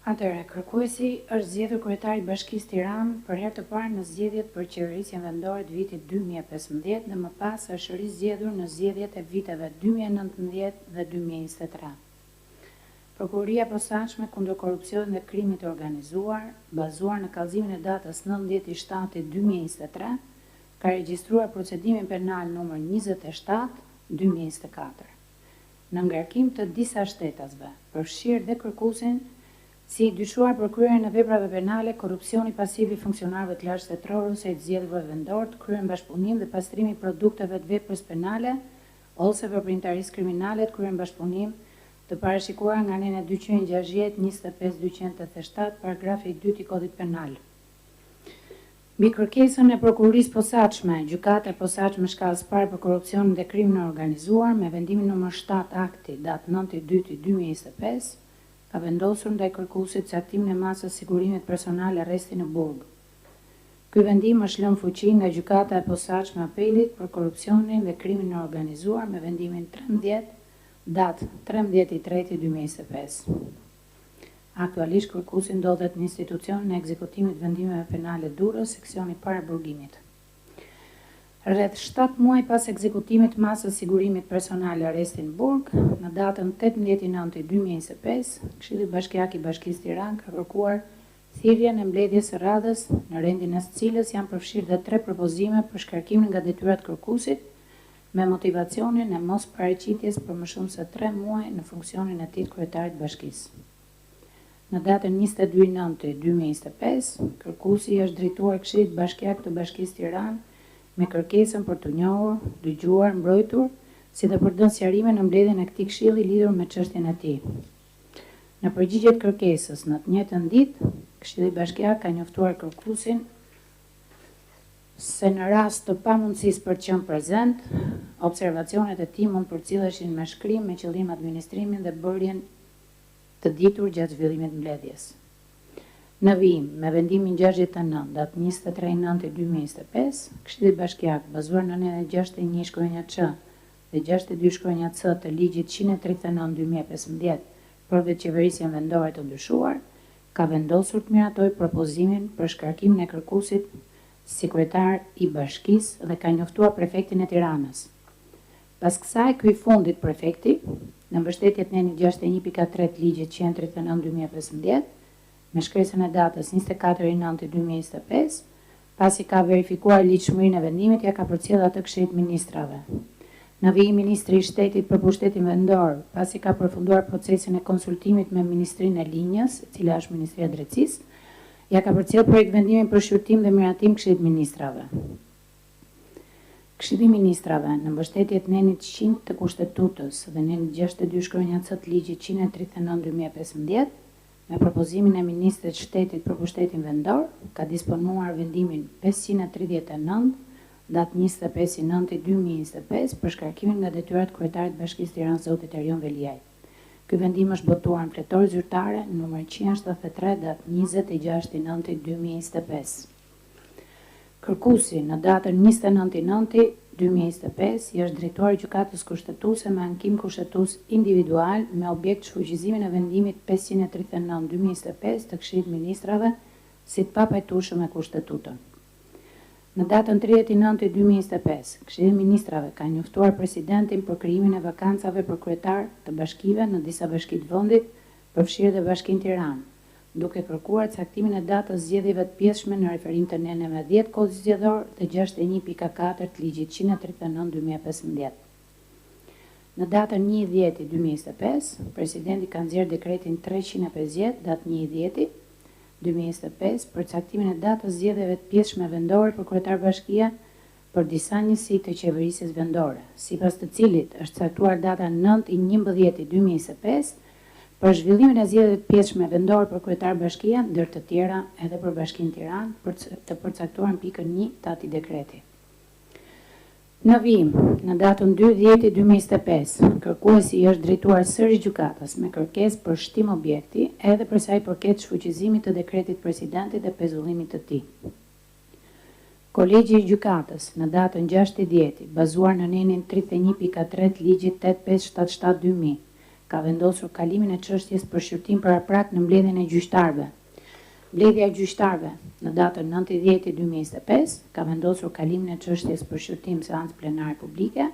Atëherë, kërkuesi është zgjedhur kryetari i Bashkisë Tiranë për herë të parë në zgjedhjet për qeverisjen vendore të vitit 2015 dhe më pas është rizgjedhur në zgjedhjet e viteve 2019 dhe 2023. Prokuroria e posaçme kundër korrupsionit dhe krimit të organizuar, bazuar në kallëzimin e datës 19/7/2023, ka regjistruar procedimin penal numër 27/2024. Në ngarkim të disa shtetasve, përfshirë dhe kërkuesin, si dyshuar për kryerjen e veprave penale, korrupsioni pasiv i funksionarëve të lartë shtetëror ose i zgjedhurve vendor, të kryer bashkëpunim dhe pastrimi i produkteve të veprës penale ose veprimtarisë kriminale, të kryer bashkëpunim të parashikuar nga nëna 260 25-287 paragrafi 2 i Kodit Penal. Mbi kërkesën e prokurorisë posaçme, gjykata e posaçme shkallës parë për korrupsionin dhe krimin e organizuar me vendimin nr. 7 akti datë 9/2/2025 ka vendosur ndaj kërkuesit caktimin e masës sigurimit personal arrestin në Burg. Ky vendim është lënë fuqi nga gjykata e posaçme apelit për korrupsionin dhe krimin e organizuar me vendimin 13 datë 13/3/2025. Aktualisht kërkuesi ndodhet në institucionin e ekzekutimit vendimeve penale Durrës, seksioni para burgimit. Rreth 7 muaj pas ekzekutimit masës sigurimit personal arrestin Burg, në datën 18/9/2025, Këshilli Bashkiak i Bashkisë Tiranë ka kërkuar thirrjen e mbledhjes së radhës, në rendin e së cilës janë përfshirë dhe 3 propozime për shkarkimin nga detyrat kërkuesit, me motivacionin e mos paraqitjes për më shumë se 3 muaj në funksionin e tij të kryetarit të bashkisë. Në datën 22/9/2025, kërkuesi është drejtuar Këshillit Bashkiak të Bashkisë Tiranë me kërkesën për të njohur, dëgjuar, mbrojtur, si dhe për dhënë sqarime në mbledhjen e këtij këshilli lidhur me çështjen e tij. Në përgjigje të kërkesës, në të njëjtën ditë, Këshilli Bashkiak ka njoftuar kërkuesin se në rast të pamundësisë për të qenë prezent, observacionet e tij mund përcilleshin me shkrim me qëllim administrimin dhe bërjen të ditur gjatë zhvillimit të mbledhjes. Në vijim, me vendimin 69 datë 23/9/2025, Këshilli Bashkiak, bazuar në nënën 61/ç dhe 62/ç të ligjit 139/2015 për veçqeverisjen vendore të ndryshuar, ka vendosur të miratoj propozimin për shkarkimin e kërkuesit si kryetar i bashkisë dhe ka njoftuar prefektin e Tiranës. Pas kësaj, ky fundit prefekti, në mbështetje të nënën 61/3 të ligjit 139/2015, me shkresën e datës 24/9/2025, pasi ka verifikuar ligjshmërinë e vendimit, ja ka përcjellë atë Këshillit Ministrave. Në vijim, Ministri i Shtetit për Pushtetin Vendor, pasi ka përfunduar procesin e konsultimit me Ministrinë e Linjës, e cila është Ministria e Drejtësisë, ja ka përcjellë projekt vendimin për shqyrtim dhe miratim Këshillit Ministrave. Këshilli Ministrave, në mbështetje të nënit 100 të Kushtetutës dhe nënit 62/ç të ligjit 139/2015, me propozimin e Ministrit të Shtetit për Pushtetin Vendor, ka disponuar vendimin 539 datë 25/9/2025 për shkarkimin nga detyrat kryetarit të Bashkisë Tiranë zotit Erion Veliaj. Ky vendim është botuar në fletor zyrtare numër 173 datë 26/9/2025. Kërkuesi në datën 29/9/2025 i është drejtuar gjykatës kushtetuese me ankim kushtetues individual me objekt shfuqizimin e vendimit 539/2025 të Këshillit Ministrave si të papajtueshëm me kushtetutën. Në datën 30/9/2025, Këshilli Ministrave ka njoftuar presidentin për krijimin e vakancave për kryetar të bashkive në disa bashki të vendit, përfshirë dhe Bashkinë Tiranë, duke kërkuar caktimin e datës zgjedhjeve të pjesshme në referim të nënën 10 Kodit Zgjedhor dhe 61/4 të ligjit 139/2015. Në datën 1/10/2025, presidenti ka nxjerrë dekretin 350 datë 1/10/2025 për caktimin e datës zgjedhjeve të pjesshme vendore për kryetar bashkie për disa njësi të qeverisjes vendore, sipas të cilit është caktuar data 9/11/2025 për zhvillimin e zgjedhjeve të pjesshme vendore për kryetar bashkia, ndër të tjera edhe për Bashkinë Tiranë, për të përcaktuar në pikën 1 të atij dekreti. Në vijim, në datën 2/10/2025, kërkuesi është drejtuar sërish gjykatës me kërkesë për shtim objekti edhe për sa i përket shfuqizimit të dekretit presidentit dhe pezullimit të tij. Kolegji i gjykatës në datën 6/10, bazuar në nënën 31/3 të ligjit 8577/2000, ka vendosur kalimin e çështjes për shqyrtim paraprak në mbledhjen e gjyqtarëve. Mbledhja e gjyqtarëve në datën 9/10/2025 ka vendosur kalimin e çështjes për shqyrtim seancë plenare publike,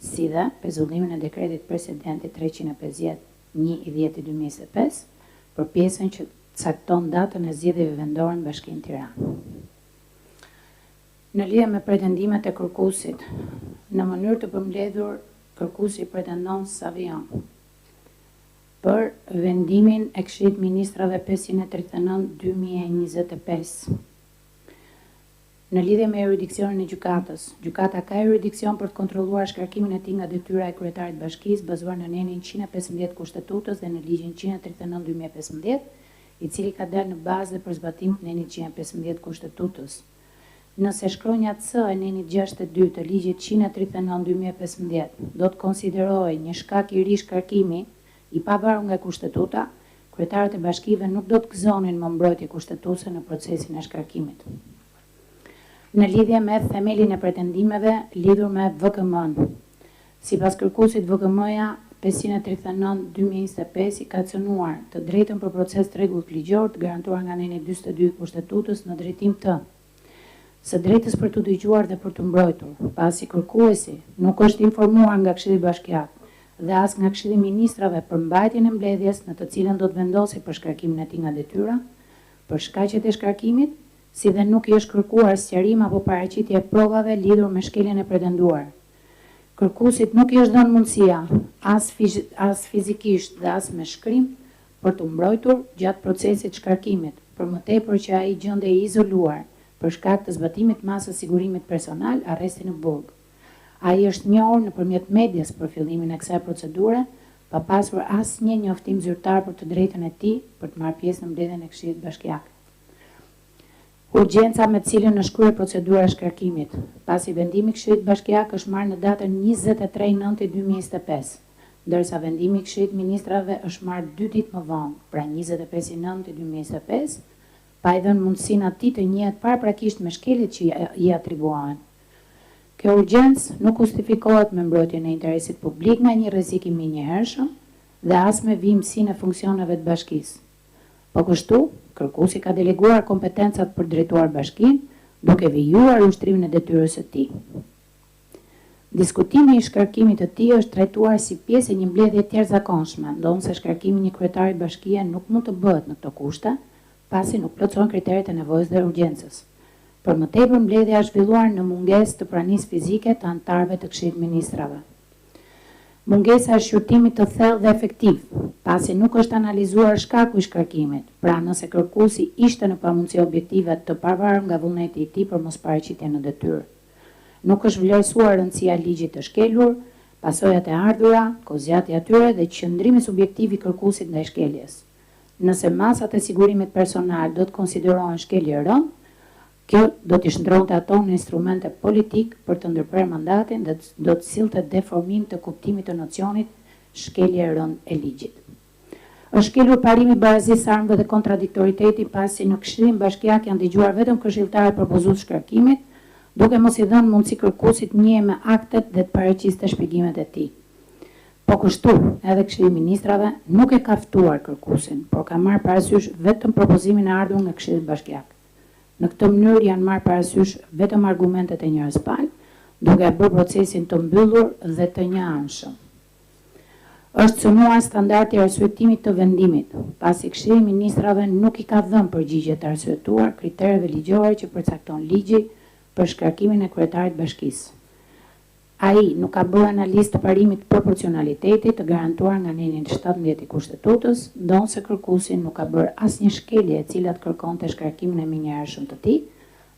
si dhe pezullimin e dekretit presidentit 350/1/10/2025 për pjesën që cakton datën e zgjedhjeve vendore në Bashkinë Tiranë. Në lidhje me pretendimet e kërkuesit, në mënyrë të përmbledhur, kërkuesi pretendon Savion për vendimin e Këshillit Ministrave 539/2025. Në lidhje me jurisdiksionin e gjykatës, gjykata ka jurisdiksion për të kontrolluar shkarkimin e tij nga detyra e kryetarit të bashkisë bazuar në nenin 115 Kushtetutës dhe në ligjin 139/2015, i cili ka dalë në bazë dhe për zbatim të nenit 115 Kushtetutës. Nëse shkronja C e nenit 62 të ligjit 139/2015 do të konsiderohej një shkak i ri shkarkimi i pavarur nga kushtetuta, kryetarët e bashkive nuk do të gëzonin më mbrojtje kushtetuese në procesin e shkarkimit. Në lidhje me themelin e pretendimeve lidhur me VKM-n, sipas kërkuesit VKM-ja 539/2025 i ka cënuar të drejtën për proces të rregullt ligjor të garantuar nga neni 42 Kushtetutës në drejtim të së drejtës për të dëgjuar dhe për të mbrojtur, pasi kërkuesi nuk është informuar nga Këshilli Bashkiak dhe as nga Këshilli i Ministrave për mbajtjen e mbledhjes në të cilën do të vendosë për shkarkimin e tij nga detyra, për shkaqet e shkarkimit, si dhe nuk i është kërkuar sqarim apo paraqitje e provave lidhur me shkeljen e pretenduar. Kërkuesit nuk i është dhënë mundësia as fizikisht dhe as me shkrim për të mbrojtur gjatë procesit shkarkimit, për më tepër që ai gjendej i izoluar për shkak të zbatimit masës sigurimit personal, arresti në burg. Ai është njohur nëpërmjet medias për fillimin e kësaj procedure, pa pasur asnjë njoftim zyrtar për të drejtën e tij për të marrë pjesë në mbledhjen e Këshillit Bashkiak. Urgjenca me të cilën është kryer procedura e shkarkimit, pasi vendimi i Këshillit Bashkiak është marrë në datën 23/9/2025, ndërsa vendimi i Këshillit Ministrave është marrë 2 ditë më vonë, pra 25/9/2025, pa i dhënë mundësinë atij të njihet paraprakisht me shkeljet që i atribuohen. Kjo urgjencë nuk justifikohet me mbrojtjen e interesit publik nga një rrezik i menjëhershëm dhe as me vimësinë e funksioneve të bashkisë. Po kështu, kërkuesi ka deleguar kompetencat për drejtuar bashkinë, duke vijuar ushtrimin e detyrës së tij. Diskutimi i shkarkimit të tij është trajtuar si pjesë e një mbledhje të jashtëzakonshme, ndonse shkarkimi i një kryetari bashkie nuk mund të bëhet në këto kushte, pasi nuk plotëson kriteret e nevojës dhe urgjencës. Për më tepër, mbledhja është zhvilluar në mungesë të pranisë fizike të anëtarëve të Këshillit Ministrave. Mungesa e shqyrtimit të thellë dhe efektiv, pasi nuk është analizuar shkaku i shkarkimit, pra nëse kërkuesi ishte në pamundësi objektive të pavarur nga vullneti i tij për mosparaqitje në detyrë. Nuk është vlerësuar rëndësia e ligjit të shkelur, pasojat e ardhura, kozjati atyre dhe qëndrimi subjektiv i kërkuesit ndaj shkeljes. Nëse masat e sigurimit personal do të konsiderohen shkelje rënd, kjo do t'i shndronte ato në instrumente politik për të ndërprerë mandatin dhe do të sillte deformim të kuptimit të nocionit shkelje rënd e ligjit. Është shkelur parimi i barazisë së armëve dhe kontradiktoriteti, pasi në Këshillin Bashkiak janë dëgjuar vetëm këshilltarët propozues shkarkimit, duke mos i dhënë mundësi kërkuesit njëjë me aktet dhe të paraqiste shpjegimet e tij. Po kështu, edhe Këshilli i Ministrave nuk e ka ftuar kërkuesin, por ka marrë parasysh vetëm propozimin e ardhur nga Këshilli Bashkiak. Në këtë mënyrë janë marrë parasysh vetëm argumentet e njërës palë, duke bërë procesin të mbyllur dhe të njëanshëm. Është cënuar standardi i arsyetimit të vendimit, pasi Këshilli i Ministrave nuk i ka dhënë përgjigje të arsyetuar kritereve ligjore që përcakton ligji për shkarkimin e kryetarit bashkisë. Ai nuk ka bërë analizë të parimit proporcionalitetit të garantuar nga nenin 17 i Kushtetutës, ndonse kërkuesi nuk ka bërë asnjë shkelje e cila të kërkonte shkarkimin e menjëhershëm të tij,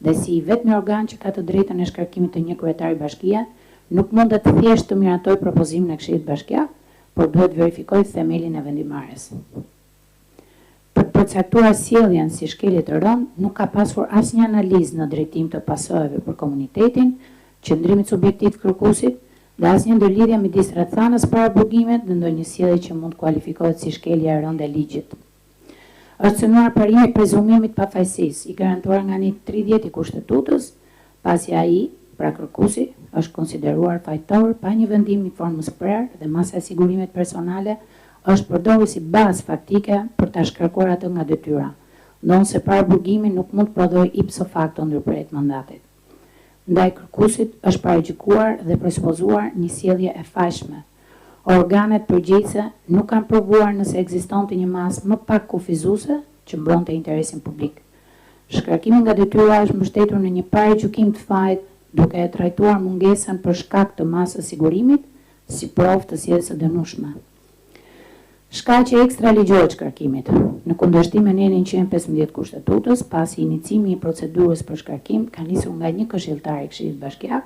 dhe si i vetmi organ që ka të drejtën e shkarkimit të një kryetari bashkie, nuk mundet thjesht të miratoj propozimin e Këshillit Bashkiak, por duhet verifikoj themelin e vendimarrjes. Për të përcaktuar sjelljen si shkelje të rënd, nuk ka pasur asnjë analizë në drejtim të pasojave për komunitetin, qëndrimit subjektiv të kërkuesit dhe asnjë ndërlidhje midis rrethanës para burgimit dhe ndonjë sjellje që mund kualifikohet si shkelje e rëndë e ligjit. Është cënuar parimi i prezumimit pafajësisë, i garantuar nga një 30 i Kushtetutës, pasi ai, pra kërkuesi, është konsideruar fajtor pa një vendim në formës prerë dhe masa e sigurimet personale është përdorur si bazë faktike për ta shkarkuar atë nga detyra, ndonse paraburgimi nuk mund të prodhojë ipso facto ndërprerjet mandatit. Ndaj kërkuesit është paragjykuar dhe presupozuar një sjellje e fajshme. Organet përgjegjëse nuk kanë provuar nëse ekzistonte një masë më pak kufizuese që mbronte interesin publik. Shkarkimi nga detyra është mbështetur në një paragjykim të fajit, duke e trajtuar mungesën për shkak të masës sigurimit si provë të sjelljes së dënueshme. Shkaqe ekstraligjore të shkarkimit. Në kundërshtim me Nenin 115 Kushtetutës, pasi inicimi i procedurës për shkarkim ka nisur nga një këshilltar i Këshillit Bashkiak,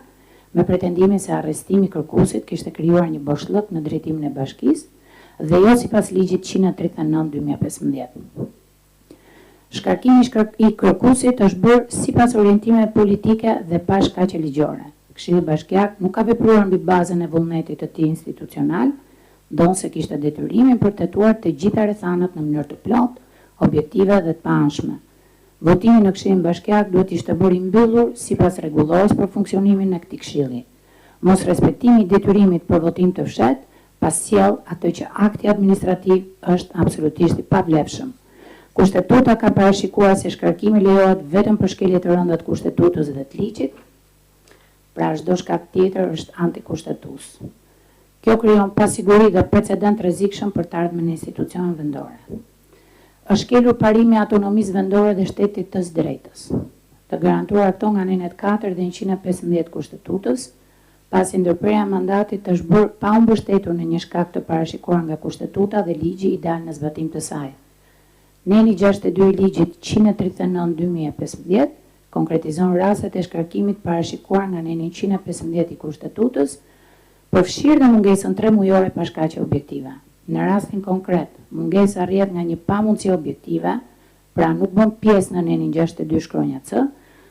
me pretendimin se arrestimi i kërkuesit kishte krijuar një boshllëk në drejtimin e bashkisë dhe jo sipas ligjit 139/2015. Shkarkimi i kërkuesit është bërë sipas orientimeve politike dhe pa shkaqe ligjore. Këshilli Bashkiak nuk ka vepruar mbi bazën e vullnetit të tij institucional, ndonse kishte detyrimin për të tetuar të gjitha rrethanat në mënyrë të plotë, objektive dhe të paanshme. Votimi në Këshillin Bashkiak duhet ishte bërë i mbyllur sipas rregullores për funksionimin e këtij këshilli. Mos respektimi i detyrimit për votim të fshehtë pasjell atë që akti administrativ është absolutisht i pavlefshëm. Kushtetuta ka parashikuar se shkarkimi lejohet vetëm për shkelje të rënda të kushtetutës dhe të ligjit, pra çdo shkak tjetër është antikushtetues. Kjo krijon pasiguri dhe precedent rrezikshëm për të ardhmen e institucioneve vendore. Është shkelur parimi i autonomisë vendore dhe shtetit të së drejtës. Të garantuar këto nga nenet 4 dhe 115 Kushtetutës, pasi ndërprerja e mandatit është bërë pa u mbështetur në një shkak të parashikuar nga Kushtetuta dhe ligji i dalë në zbatim të saj. Neni 62 i ligjit 139/2015 konkretizon rastet e shkarkimit parashikuar nga neni 115 i Kushtetutës, përfshirë dhe mungesën 3 mujore pa shkaqe objektive. Në rastin konkret, mungesa arrihet nga një pamundësi objektive, pra nuk bën pjesë në nenin 62 shkronja C,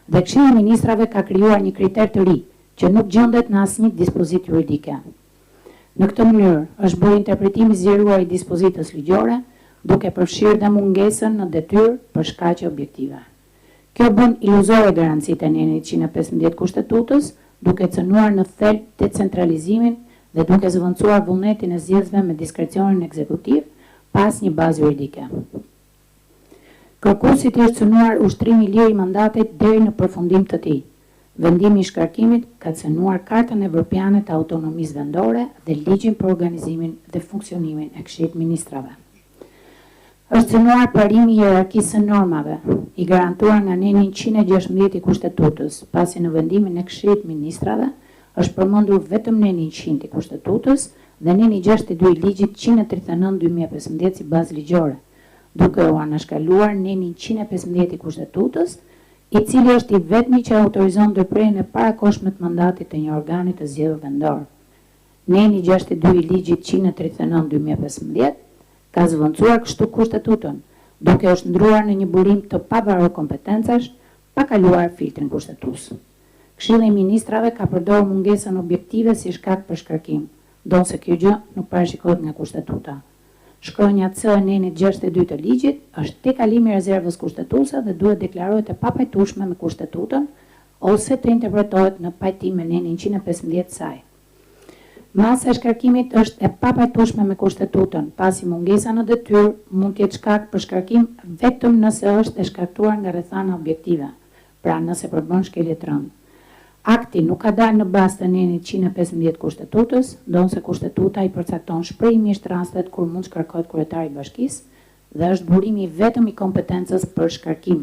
dhe Këshilli i Ministrave ka krijuar një kriter të ri, që nuk gjendet në asnjë dispozitë juridike. Në këtë mënyrë, është bërë interpretimi i zgjeruar i dispozitës ligjore, duke përfshirë dhe mungesën në detyrë për shkaqe objektive. Kjo bën iluzore garancitë e nenit 115 Kushtetutës, duke cënuar në thelb decentralizimin dhe duke zëvendësuar vullnetin e zgjedhësve me diskrecionin ekzekutiv pas një bazë juridike. Kërkuesit i është cënuar ushtrimi i lirë i mandatit deri në përfundim të tij. Vendimi i shkarkimit ka cënuar Kartën Evropiane të Autonomisë Vendore dhe ligjin për organizimin dhe funksionimin e Këshillit Ministrave. Është cënuar parimi i hierarkisë së normave, i garantuar nga nenin 116 i Kushtetutës, pasi në vendimin e Këshillit Ministrave është përmendur vetëm neni 100 i Kushtetutës dhe neni 62 i ligjit 139/2015 si bazë ligjore, duke u anashkaluar neni 115 i Kushtetutës, i cili është i vetmi që autorizon ndërprerjen e parakohshme të mandatit të një organi të zgjedhur vendor. Neni 62 i ligjit 139/2015 ka zëvendësuar kështu Kushtetutën, duke u shndruar në një burim të pavarur kompetencash, pa kaluar filtrin kushtetues. Këshilli i Ministrave ka përdorur mungesën objektive si shkak për shkarkim, ndonse kjo gjë nuk parashikohet nga Kushtetuta. Shkronja C e nenit 62 të ligjit është te kalimi i rezervës kushtetuese dhe duhet deklarohet e papajtueshme me Kushtetutën ose të interpretohet në pajtim me nenin 115 saj. Masa e shkarkimit është e papajtueshme me Kushtetutën, pasi mungesa në detyrë mund të jetë shkak për shkarkim vetëm nëse është e shkaktuar nga rrethana objektive, pra nëse përbën shkelje të rëndë. Akti nuk ka dalë në bazë të nenit 115 Kushtetutës, ndonse Kushtetuta i përcakton shprehimisht rastet kur mund shkarkohet kryetari i bashkisë dhe është burimi vetëm i kompetencës për shkarkim.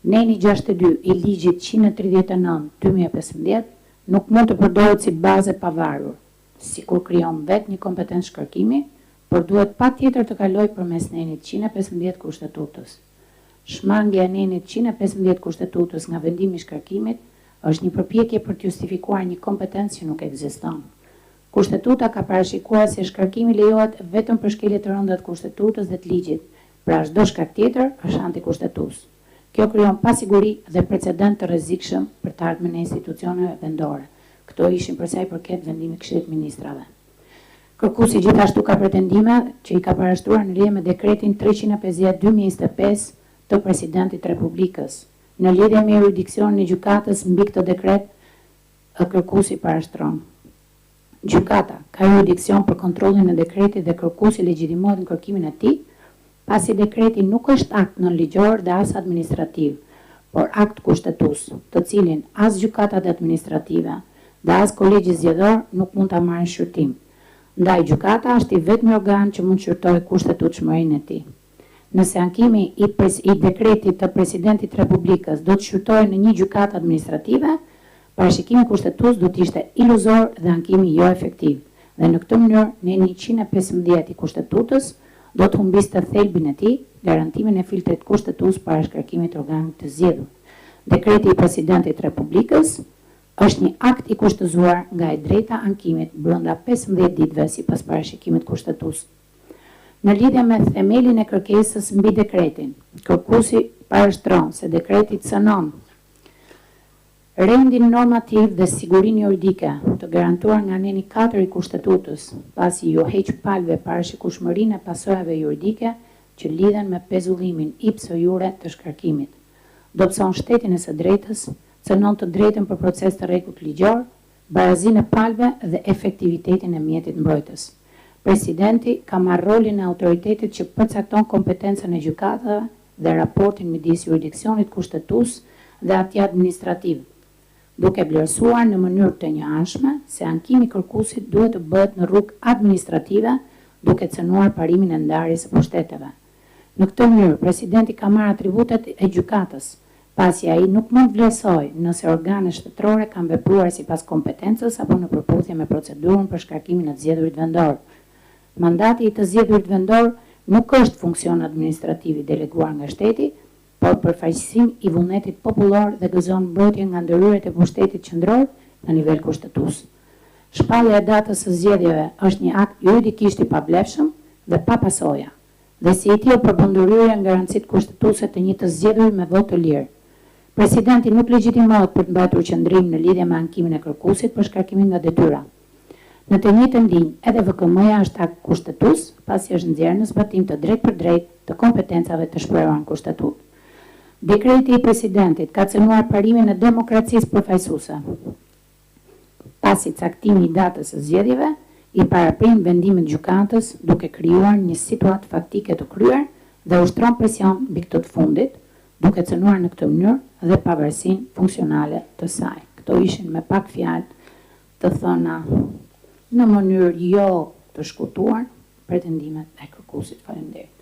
Neni 62 i ligjit 139/2015 nuk mund të përdoret si bazë pavarur, sikur krijon vetë një kompetencë shkarkimi, por duhet patjetër të kalojë përmes nenit 115 Kushtetutës. Shmangja e nenit 115 Kushtetutës nga vendimi i shkarkimit është një përpjekje për të justifikuar një kompetencë që nuk ekziston. Kushtetuta ka parashikuar se shkarkimi lejohet vetëm për shkelje të rënda të Kushtetutës dhe të ligjit, pra çdo shkak tjetër është antikushtetues. Kjo krijon pasiguri dhe precedent të rrezikshëm për të ardhmen e institucioneve vendore. Këto ishin për sa i përket vendimit të Këshillit Ministrave. Kërkuesi gjithashtu ka pretendime që i ka parashtruar në lidhje me dekretin 350/2025 të Presidentit të Republikës. Në lidhje me jurisdiksionin e gjykatës mbi këtë dekret, kërkuesi parashtron. Gjykata ka jurisdiksion për kontrollin e dekretit dhe kërkuesi legjitimohet në kërkimin e tij, pasi dekreti nuk është akt nënligjor dhe as administrativ, por akt kushtetues, të cilin as gjykatat administrative dhe as kolegji zgjedhor nuk mund ta marrin shqyrtim. Ndaj gjykata është i vetmi organ që mund shqyrtojë kushtetueshmërinë e tij. Nëse ankimi i dekretit të presidentit Republikës do të shqyrtohej në një gjykatë administrative, parashikimi kushtetues do të ishte iluzor dhe ankimi jo efektiv. Dhe në këtë mënyrë, ne 115 i kushtetutës do të humbiste thelbin e tij, garantimin e filtrit kushtetues para shkarkimit të organit të zgjedhur. Dekreti i presidentit Republikës është një akt i kushtëzuar nga e drejta ankimit brenda 15 ditëve sipas parashikimit kushtetues. Në lidhje me themelin e kërkesës mbi dekretin, kërkuesi parashtron se dekreti cënon rendin normativ dhe sigurinë juridike të garantuar nga aneni 4 i kushtetutës, pasi ju heq palve parashikueshmërinë e pasojave juridike që lidhen me pezullimin ipso iure të shkarkimit. Dobëson shtetin e së drejtës, cënon të drejtën për proces të rregullt ligjor, barazinë e palve dhe efektivitetin e mjetit mbrojtës. Presidenti ka marrë rolin e autoritetit që përcakton kompetencën e gjykatave dhe raportin midis jurisdiksionit kushtetues dhe atij administrativ, duke vlerësuar në mënyrë të njëanshme se ankimi kërkuesit duhet të bëhet në rrugë administrative, duke cënuar parimin e ndarjes së pushteteve. Në këtë mënyrë, presidenti ka marrë atributet e gjykatës, pasi ai nuk mund vlerësoj nëse organet shtetërore kanë vepruar sipas kompetencës apo në përputhje me procedurën për shkarkimin e të zgjedhurit vendor. Mandati i të zgjedhurit vendor nuk është funksion administrativ i deleguar nga shteti, por përfaqësim i vullnetit popullor dhe gëzon mbrojtje nga ndërhyrjet e pushtetit qendror në nivel kushtetues. Shpallja e datës së zgjedhjeve është një akt juridikisht i pavlefshëm dhe pa pasoja, dhe si i tillë përbën ndryrje nga garancitë kushtetuese të një të zgjedhur me votë të lirë. Presidenti nuk legjitimohet për të mbajtur qendrim në lidhje me ankimin e kërkuesit për shkarkimin nga detyra. Në të njëjtën linjë, edhe VKM-ja është akt kushtetues, pasi është nxjerrë në zbatim të drejtë për drejtë të kompetencave të shprehura në kushtetut. Dekreti i presidentit ka cënuar parimin e demokracisë përfaqësuese, pasi caktimi i datës së zgjedhjeve i paraprin vendimin e gjykatës duke krijuar një situatë faktike të kryer dhe ushtron presion mbi këtë të fundit, duke cënuar në këtë mënyrë dhe pavarësinë funksionale të saj. Këto ishin me pak fjalë të thëna në mënyrë jo të shkutuar pretendimet e kërkuesit. Faleminderit.